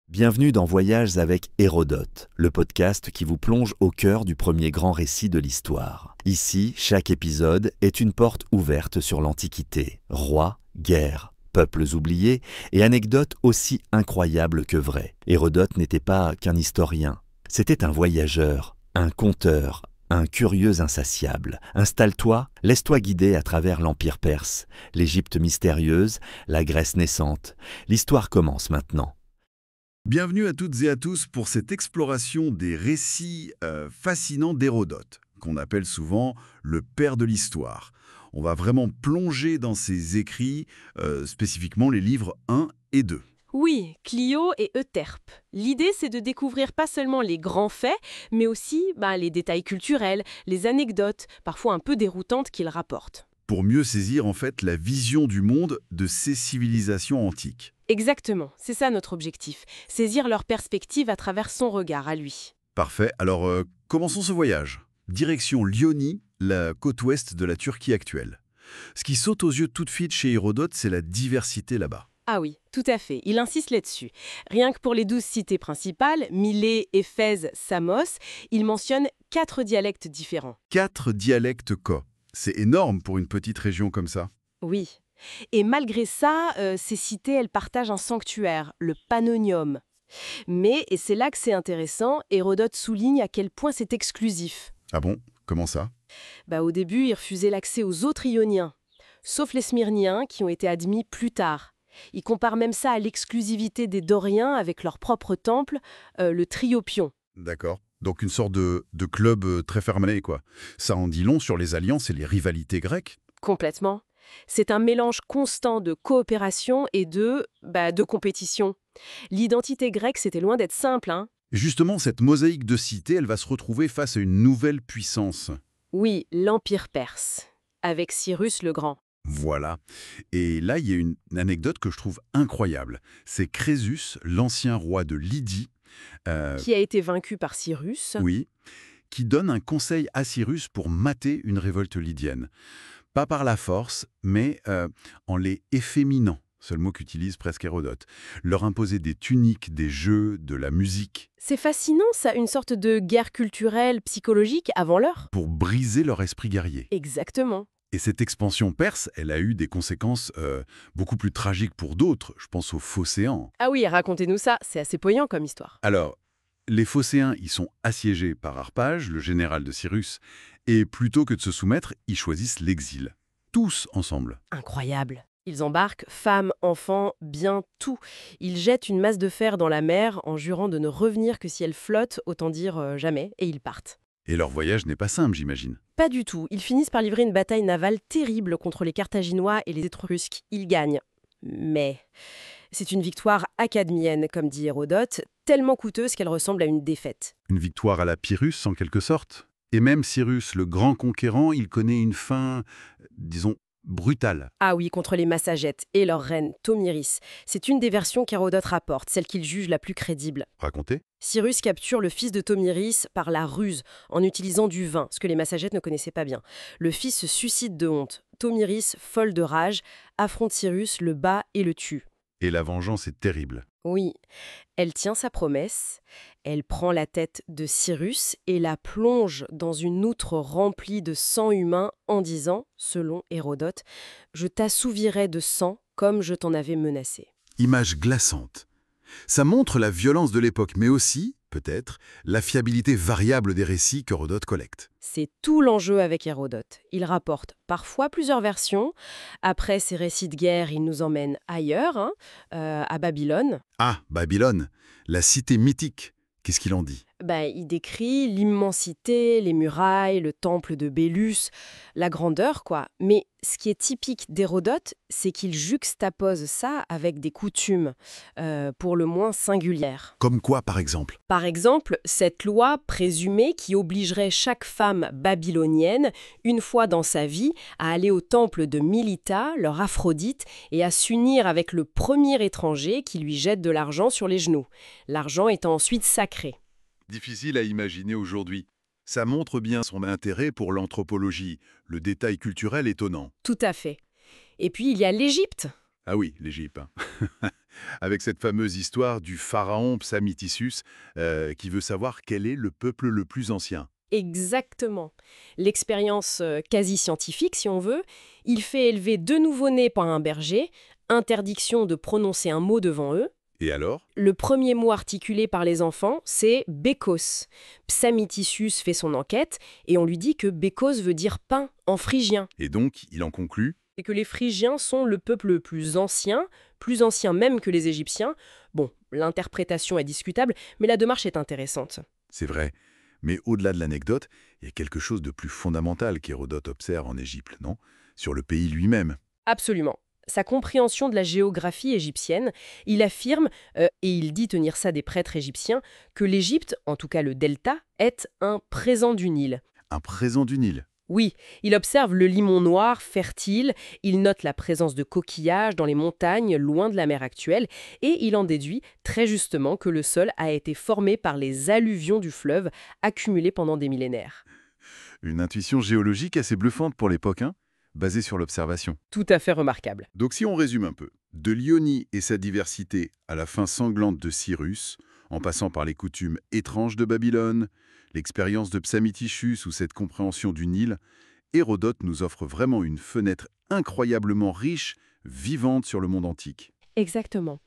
Bienvenue dans Voyages avec Hérodote, le podcast qui vous plonge au cœur du premier grand récit de l'histoire. Ici, chaque épisode est une porte ouverte sur l'Antiquité. Rois, guerres, peuples oubliés et anecdotes aussi incroyables que vraies. Hérodote n'était pas qu'un historien, c'était un voyageur, un conteur, un curieux insatiable. Installe-toi, laisse-toi guider à travers l'Empire perse, l'Égypte mystérieuse, la Grèce naissante. L'histoire commence maintenant. Bienvenue à toutes et à tous pour cette exploration des récits fascinants d'Hérodote, qu'on appelle souvent le père de l'histoire. On va vraiment plonger dans ses écrits, spécifiquement les livres 1 et 2. Oui, Clio et Euterpe. L'idée, c'est de découvrir pas seulement les grands faits, mais aussi les détails culturels, les anecdotes, parfois un peu déroutantes qu'il rapporte. Pour mieux saisir en fait la vision du monde de ces civilisations antiques. Exactement, c'est ça notre objectif, saisir leur perspective à travers son regard à lui. Parfait, alors commençons ce voyage. Direction Lyonie, la côte ouest de la Turquie actuelle. Ce qui saute aux yeux tout de suite chez Hérodote, c'est la diversité là-bas. Ah oui, tout à fait, il insiste là-dessus. Rien que pour les 12 cités principales, Milet, Éphèse, Samos, il mentionne 4 dialectes différents. 4 dialectes ko. C'est énorme pour une petite région comme ça. Oui. Et malgré ça, ces cités, elles partagent un sanctuaire, le Pannonium. Mais, et c'est là que c'est intéressant, Hérodote souligne à quel point c'est exclusif. Ah bon? Comment ça? Au début, il refusait l'accès aux autres Ioniens, sauf les Smyrniens qui ont été admis plus tard. Il compare même ça à l'exclusivité des Doriens avec leur propre temple, le Triopion. D'accord. Donc une sorte de club très fermé, quoi. Ça en dit long sur les alliances et les rivalités grecques. Complètement. C'est un mélange constant de coopération et de compétition. L'identité grecque, c'était loin d'être simple, hein. Et justement, cette mosaïque de cités, elle va se retrouver face à une nouvelle puissance. Oui, l'Empire perse, avec Cyrus le Grand. Voilà. Et là, il y a une anecdote que je trouve incroyable. C'est Crésus, l'ancien roi de Lydie, Qui a été vaincu par Cyrus. oui, qui donne un conseil à Cyrus pour mater une révolte lydienne. Pas par la force, mais en les efféminant, seul mot qu'utilise presque Hérodote. Leur imposer des tuniques, des jeux, de la musique, C'est fascinant, ça, une sorte de guerre culturelle, psychologique avant l'heure. pour briser leur esprit guerrier. Exactement. Et cette expansion perse, elle a eu des conséquences beaucoup plus tragiques pour d'autres. Je pense aux Phocéens. Ah oui, racontez-nous ça, c'est assez poignant comme histoire. Alors, les Phocéens, ils sont assiégés par Harpage, le général de Cyrus, et plutôt que de se soumettre, ils choisissent l'exil. Tous ensemble. Incroyable. Ils embarquent femmes, enfants, biens, tout. Ils jettent une masse de fer dans la mer en jurant de ne revenir que si elle flotte, autant dire jamais, et ils partent. Et leur voyage n'est pas simple, j'imagine. Pas du tout. Ils finissent par livrer une bataille navale terrible contre les Carthaginois et les Étrusques. Ils gagnent. Mais c'est une victoire académienne, comme dit Hérodote, tellement coûteuse qu'elle ressemble à une défaite. Une victoire à la Pyrrhus, en quelque sorte. Et même Cyrus, le grand conquérant, il connaît une fin, disons, brutale. Ah oui, contre les Massagètes et leur reine, Tomiris. C'est une des versions qu'Hérodote rapporte, celle qu'il juge la plus crédible. Racontez. Cyrus capture le fils de Tomiris par la ruse, en utilisant du vin, ce que les Massagètes ne connaissaient pas bien. Le fils se suicide de honte. Tomiris, folle de rage, affronte Cyrus, le bat et le tue. Et la vengeance est terrible. Oui, elle tient sa promesse, elle prend la tête de Cyrus et la plonge dans une outre remplie de sang humain en disant, selon Hérodote, « Je t'assouvirai de sang comme je t'en avais menacé ». Image glaçante. Ça montre la violence de l'époque, mais aussi, peut-être, la fiabilité variable des récits qu'Hérodote collecte. C'est tout l'enjeu avec Hérodote. Il rapporte parfois plusieurs versions. Après ces récits de guerre, il nous emmène ailleurs, à Babylone. Ah, Babylone, la cité mythique. Qu'est-ce qu'il en dit? Il décrit l'immensité, les murailles, le temple de Bélus, la grandeur, quoi. Mais ce qui est typique d'Hérodote, c'est qu'il juxtapose ça avec des coutumes, pour le moins singulières. Comme quoi, par exemple? Par exemple, cette loi présumée qui obligerait chaque femme babylonienne, une fois dans sa vie, à aller au temple de Milita, leur Aphrodite, et à s'unir avec le premier étranger qui lui jette de l'argent sur les genoux. L'argent étant ensuite sacré. Difficile à imaginer aujourd'hui. Ça montre bien son intérêt pour l'anthropologie, le détail culturel étonnant. Tout à fait. Et puis il y a l'Égypte. Ah oui, l'Égypte, hein. Avec cette fameuse histoire du pharaon Psamétissus qui veut savoir quel est le peuple le plus ancien. Exactement. L'expérience quasi scientifique, si on veut, il fait élever deux nouveau-nés par un berger, interdiction de prononcer un mot devant eux. Et alors? Le premier mot articulé par les enfants, c'est békos. Psamétissus fait son enquête et on lui dit que békos veut dire pain en phrygien. Et donc, il en conclut? Et que les Phrygiens sont le peuple le plus ancien même que les Égyptiens. Bon, l'interprétation est discutable, mais la démarche est intéressante. C'est vrai. Mais au-delà de l'anecdote, il y a quelque chose de plus fondamental qu'Hérodote observe en Égypte, non? Sur le pays lui-même. Absolument. Sa compréhension de la géographie égyptienne, il affirme, et il dit tenir ça des prêtres égyptiens, que l'Égypte, en tout cas le delta, est un présent du Nil. Un présent du Nil. Oui, il observe le limon noir, fertile, il note la présence de coquillages dans les montagnes loin de la mer actuelle, et il en déduit très justement que le sol a été formé par les alluvions du fleuve accumulées pendant des millénaires. Une intuition géologique assez bluffante pour l'époque, hein, basée sur l'observation. Tout à fait remarquable. Donc si on résume un peu, de l'Ionie et sa diversité à la fin sanglante de Cyrus, en passant par les coutumes étranges de Babylone, l'expérience de Psamétichus ou cette compréhension du Nil, Hérodote nous offre vraiment une fenêtre incroyablement riche, vivante sur le monde antique. Exactement.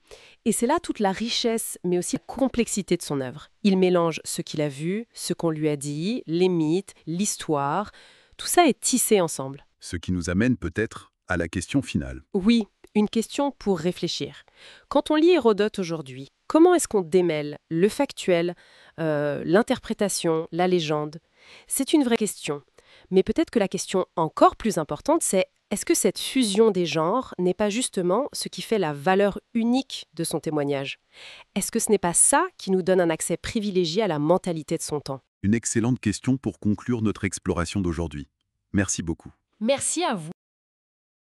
Et c'est là toute la richesse, mais aussi la complexité de son œuvre. Il mélange ce qu'il a vu, ce qu'on lui a dit, les mythes, l'histoire. Tout ça est tissé ensemble. Ce qui nous amène peut-être à la question finale. Oui, une question pour réfléchir. Quand on lit Hérodote aujourd'hui, comment est-ce qu'on démêle le factuel, l'interprétation, la légende? C'est une vraie question. Mais peut-être que la question encore plus importante, c'est est-ce que cette fusion des genres n'est pas justement ce qui fait la valeur unique de son témoignage? Est-ce que ce n'est pas ça qui nous donne un accès privilégié à la mentalité de son temps? Une excellente question pour conclure notre exploration d'aujourd'hui. Merci beaucoup. Merci à vous.